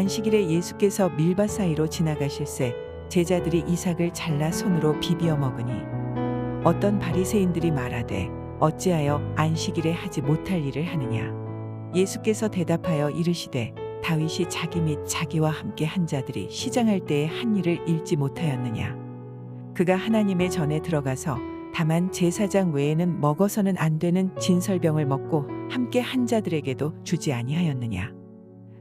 안식일에 예수께서 밀밭 사이로 지나가실새 제자들이 이삭을 잘라 손으로 비비어 먹으니 어떤 바리새인들이 말하되 어찌하여 안식일에 하지 못할 일을 하느냐. 예수께서 대답하여 이르시되 다윗이 자기 및 자기와 함께 한 자들이 시장할 때에 한 일을 잃지 못하였느냐. 그가 하나님의 전에 들어가서 다만 제사장 외에는 먹어서는 안 되는 진설병을 먹고 함께 한 자들에게도 주지 아니하였느냐.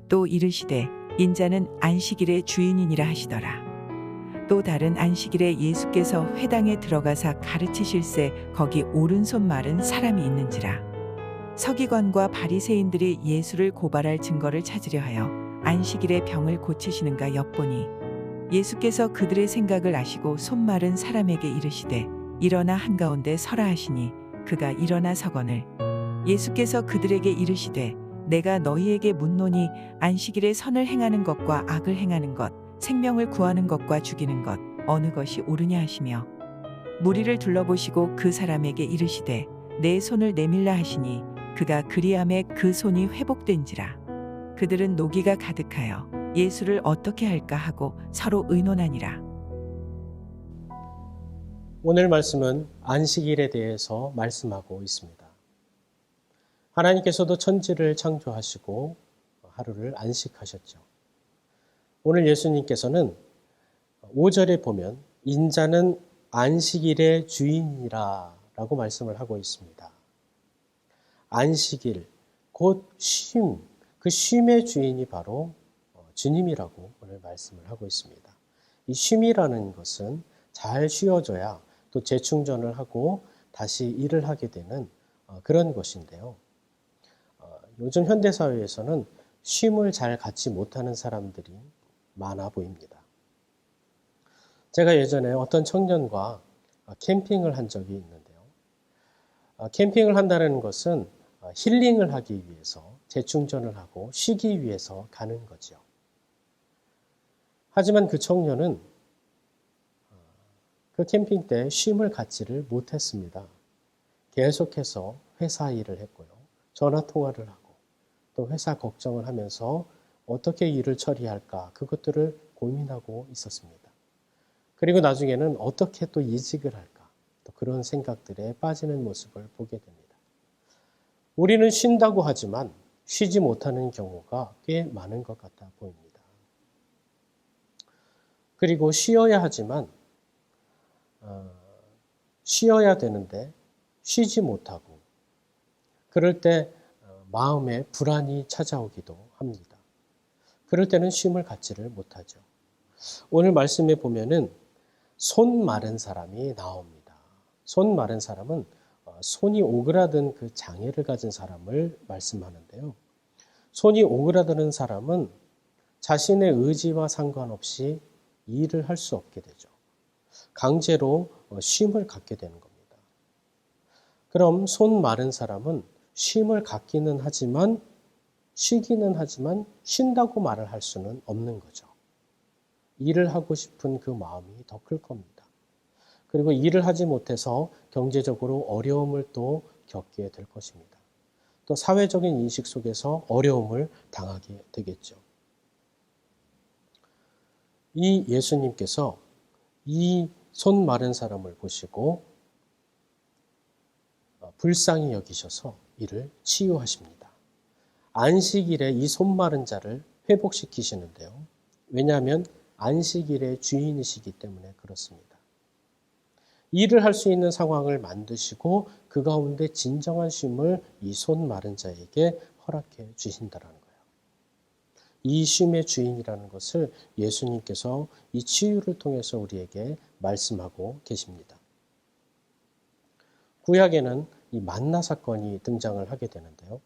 또 이르시되 인자는 안식일의 주인이니라 하시더라. 또 다른 안식일에 예수께서 회당에 들어가사 가르치실새 거기 오른손 마른 사람이 있는지라. 서기관과 바리새인들이 예수를 고발할 증거를 찾으려 하여 안식일에 병을 고치시는가 엿보니 예수께서 그들의 생각을 아시고 손 마른 사람에게 이르시되 일어나 한가운데 서라 하시니 그가 일어나 서거늘 예수께서 그들에게 이르시되 내가 너희에게 묻노니 안식일에 선을 행하는 것과 악을 행하는 것 생명을 구하는 것과 죽이는 것 어느 것이 옳으냐 하시며 무리를 둘러보시고 그 사람에게 이르시되 내 손을 내밀라 하시니 그가 그리함에 그 손이 회복된지라. 그들은 노기가 가득하여 예수를 어떻게 할까 하고 서로 의논하니라. 오늘 말씀은 안식일에 대해서 말씀하고 있습니다. 하나님께서도 천지를 창조하시고 하루를 안식하셨죠. 오늘 예수님께서는 5절에 보면 인자는 안식일의 주인이라 라고 말씀을 하고 있습니다. 안식일, 곧 쉼, 그 쉼의 주인이 바로 주님이라고 오늘 말씀을 하고 있습니다. 이 쉼이라는 것은 잘 쉬어줘야 또 재충전을 하고 다시 일을 하게 되는 그런 것인데요. 요즘 현대사회에서는 쉼을 잘 갖지 못하는 사람들이 많아 보입니다. 제가 예전에 어떤 청년과 캠핑을 한 적이 있는데요. 캠핑을 한다는 것은 힐링을 하기 위해서 재충전을 하고 쉬기 위해서 가는 거죠. 하지만 그 청년은 그 캠핑 때 쉼을 갖지를 못했습니다. 계속해서 회사 일을 했고요. 전화 통화를 하고 또 회사 걱정을 하면서 어떻게 일을 처리할까 그것들을 고민하고 있었습니다. 그리고 나중에는 어떻게 또 이직을 할까 또 그런 생각들에 빠지는 모습을 보게 됩니다. 우리는 쉰다고 하지만 쉬지 못하는 경우가 꽤 많은 것 같아 보입니다. 그리고 쉬어야 하지만 쉬어야 되는데 쉬지 못하고 그럴 때 마음에 불안이 찾아오기도 합니다. 그럴 때는 쉼을 갖지를 못하죠. 오늘 말씀에 보면은 손 마른 사람이 나옵니다. 손 마른 사람은 손이 오그라든 그 장애를 가진 사람을 말씀하는데요. 손이 오그라드는 사람은 자신의 의지와 상관없이 일을 할 수 없게 되죠. 강제로 쉼을 갖게 되는 겁니다. 그럼 손 마른 사람은 쉼을 갖기는 하지만 쉬기는 하지만 쉰다고 말을 할 수는 없는 거죠. 일을 하고 싶은 그 마음이 더 클 겁니다. 그리고 일을 하지 못해서 경제적으로 어려움을 또 겪게 될 것입니다. 또 사회적인 인식 속에서 어려움을 당하게 되겠죠. 이 예수님께서 이 손 마른 사람을 보시고 불쌍히 여기셔서 이를 치유하십니다. 안식일에 이 손 마른 자를 회복시키시는데요. 왜냐하면 안식일의 주인이시기 때문에 그렇습니다. 일을 할 수 있는 상황을 만드시고 그 가운데 진정한 쉼을 이 손 마른 자에게 허락해 주신다는 거예요. 이 쉼의 주인이라는 것을 예수님께서 이 치유를 통해서 우리에게 말씀하고 계십니다. 구약에는 이 만나 사건이 등장을 하게 되는데요.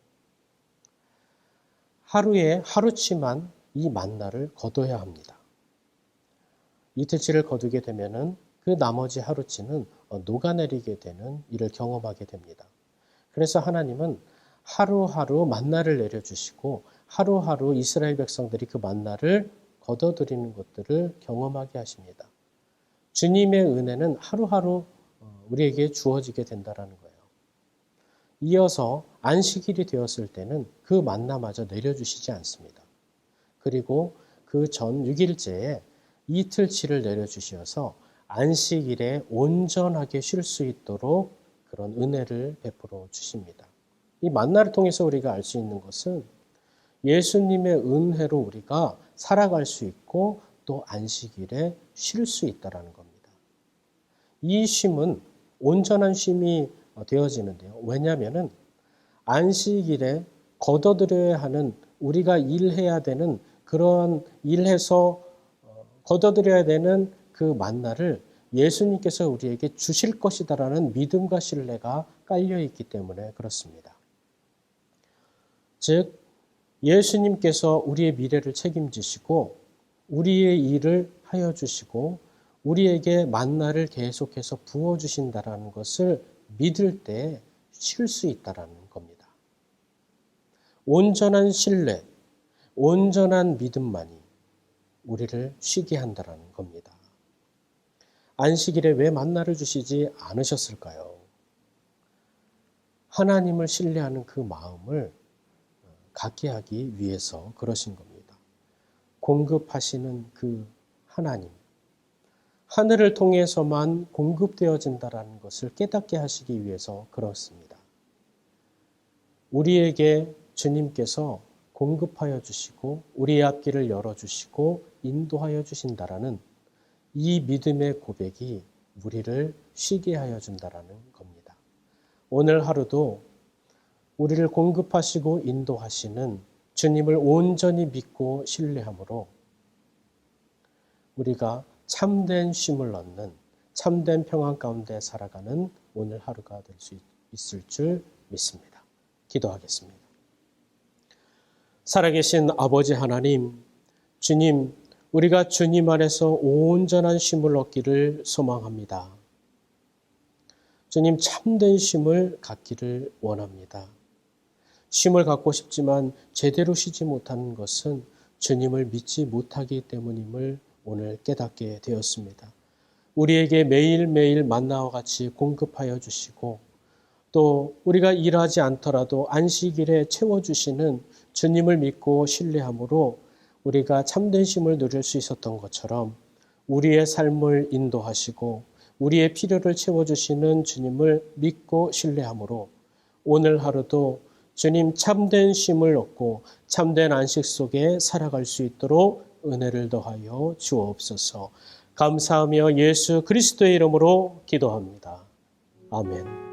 하루에 하루치만 이 만나를 거둬야 합니다. 이틀치를 거두게 되면은 그 나머지 하루치는 녹아내리게 되는 일을 경험하게 됩니다. 그래서 하나님은 하루하루 만나를 내려주시고 하루하루 이스라엘 백성들이 그 만나를 거둬들이는 것들을 경험하게 하십니다. 주님의 은혜는 하루하루 우리에게 주어지게 된다는 거예요. 이어서 안식일이 되었을 때는 그 만나마저 내려주시지 않습니다. 그리고 그 전 6일째에 이틀치를 내려주셔서 안식일에 온전하게 쉴 수 있도록 그런 은혜를 베풀어 주십니다. 이 만나를 통해서 우리가 알 수 있는 것은 예수님의 은혜로 우리가 살아갈 수 있고 또 안식일에 쉴 수 있다는 겁니다. 이 쉼은 온전한 쉼이 되어지는데요. 왜냐하면 안식일에 거둬들여야 하는 우리가 일해야 되는 그런 일해서 거둬들여야 되는 그 만나를 예수님께서 우리에게 주실 것이다라는 믿음과 신뢰가 깔려 있기 때문에 그렇습니다. 즉 예수님께서 우리의 미래를 책임지시고 우리의 일을 하여 주시고 우리에게 만나를 계속해서 부어 주신다라는 것을 믿을 때 쉴 수 있다라는 겁니다. 온전한 신뢰, 온전한 믿음만이 우리를 쉬게 한다라는 겁니다. 안식일에 왜 만나를 주시지 않으셨을까요? 하나님을 신뢰하는 그 마음을 갖게 하기 위해서 그러신 겁니다. 공급하시는 그 하나님, 하늘을 통해서만 공급되어진다라는 것을 깨닫게 하시기 위해서 그렇습니다. 우리에게 주님께서 공급하여 주시고 우리의 앞길을 열어주시고 인도하여 주신다라는 이 믿음의 고백이 우리를 쉬게 하여 준다라는 겁니다. 오늘 하루도 우리를 공급하시고 인도하시는 주님을 온전히 믿고 신뢰함으로 우리가 참된 쉼을 얻는 참된 평안 가운데 살아가는 오늘 하루가 될 수 있을 줄 믿습니다. 기도하겠습니다. 살아계신 아버지 하나님, 주님, 우리가 주님 안에서 온전한 쉼을 얻기를 소망합니다. 주님, 참된 쉼을 갖기를 원합니다. 쉼을 갖고 싶지만 제대로 쉬지 못하는 것은 주님을 믿지 못하기 때문임을 오늘 깨닫게 되었습니다. 우리에게 매일매일 만나와 같이 공급하여 주시고 또 우리가 일하지 않더라도 안식일에 채워주시는 주님을 믿고 신뢰함으로 우리가 참된 쉼을 누릴 수 있었던 것처럼 우리의 삶을 인도하시고 우리의 필요를 채워주시는 주님을 믿고 신뢰함으로 오늘 하루도 주님 참된 쉼을 얻고 참된 안식 속에 살아갈 수 있도록 은혜를 더하여 주옵소서. 감사하며 예수 그리스도의 이름으로 기도합니다. 아멘.